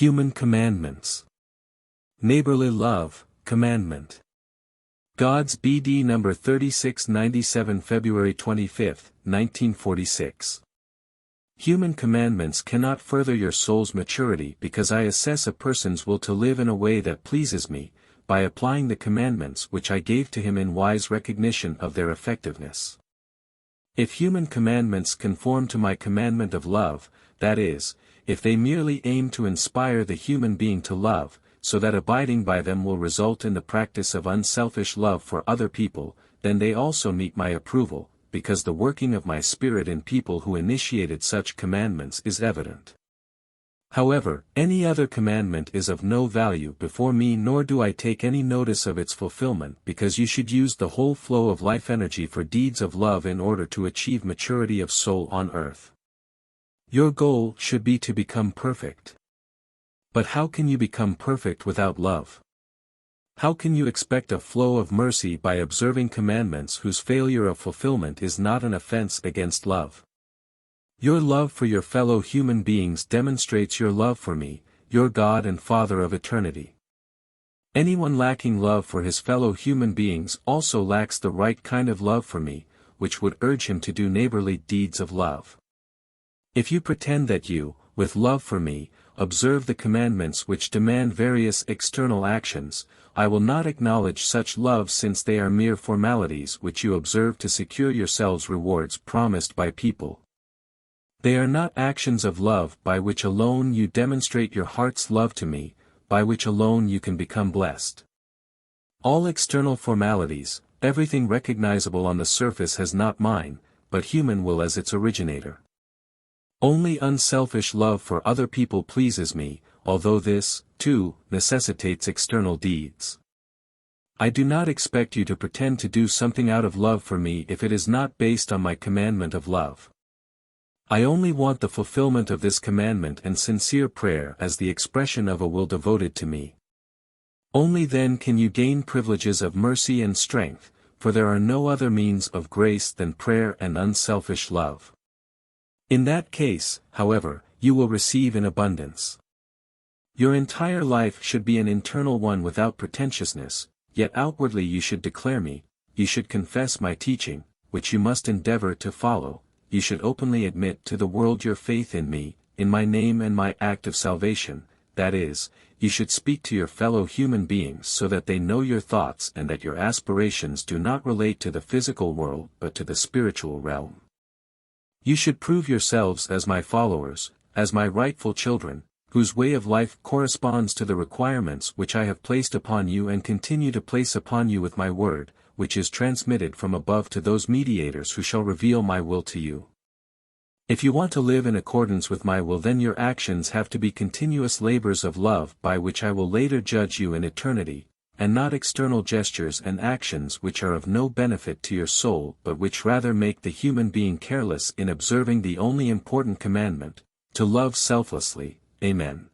Human commandments. Neighborly love, commandment. God's BD number 3697, February 25, 1946. Human commandments cannot further your soul's maturity because I assess a person's will to live in a way that pleases me, by applying the commandments which I gave to him in wise recognition of their effectiveness. If human commandments conform to my commandment of love, that is, if they merely aim to inspire the human being to love, so that abiding by them will result in the practice of unselfish love for other people, then they also meet my approval, because the working of my Spirit in people who initiated such commandments is evident. However, any other commandment is of no value before me, nor do I take any notice of its fulfillment, because you should use the whole flow of life energy for deeds of love in order to achieve maturity of soul on earth. Your goal should be to become perfect. But how can you become perfect without love? How can you expect a flow of mercy by observing commandments whose failure of fulfillment is not an offense against love? Your love for your fellow human beings demonstrates your love for me, your God and Father of eternity. Anyone lacking love for his fellow human beings also lacks the right kind of love for me, which would urge him to do neighborly deeds of love. If you pretend that you, with love for me, observe the commandments which demand various external actions, I will not acknowledge such love, since they are mere formalities which you observe to secure yourselves rewards promised by people. They are not actions of love by which alone you demonstrate your heart's love to me, by which alone you can become blessed. All external formalities, everything recognizable on the surface has not mine, but human will as its originator. Only unselfish love for other people pleases me, although this, too, necessitates external deeds. I do not expect you to pretend to do something out of love for me if it is not based on my commandment of love. I only want the fulfillment of this commandment and sincere prayer as the expression of a will devoted to me. Only then can you gain privileges of mercy and strength, for there are no other means of grace than prayer and unselfish love. In that case, however, you will receive in abundance. Your entire life should be an internal one without pretentiousness, yet outwardly you should declare me, you should confess my teaching, which you must endeavor to follow, you should openly admit to the world your faith in me, in my name and my act of salvation, that is, you should speak to your fellow human beings so that they know your thoughts and that your aspirations do not relate to the physical world but to the spiritual realm. You should prove yourselves as my followers, as my rightful children, whose way of life corresponds to the requirements which I have placed upon you and continue to place upon you with my word, which is transmitted from above to those mediators who shall reveal my will to you. If you want to live in accordance with my will, then your actions have to be continuous labors of love by which I will later judge you in eternity, and not external gestures and actions which are of no benefit to your soul but which rather make the human being careless in observing the only important commandment, to love selflessly. Amen.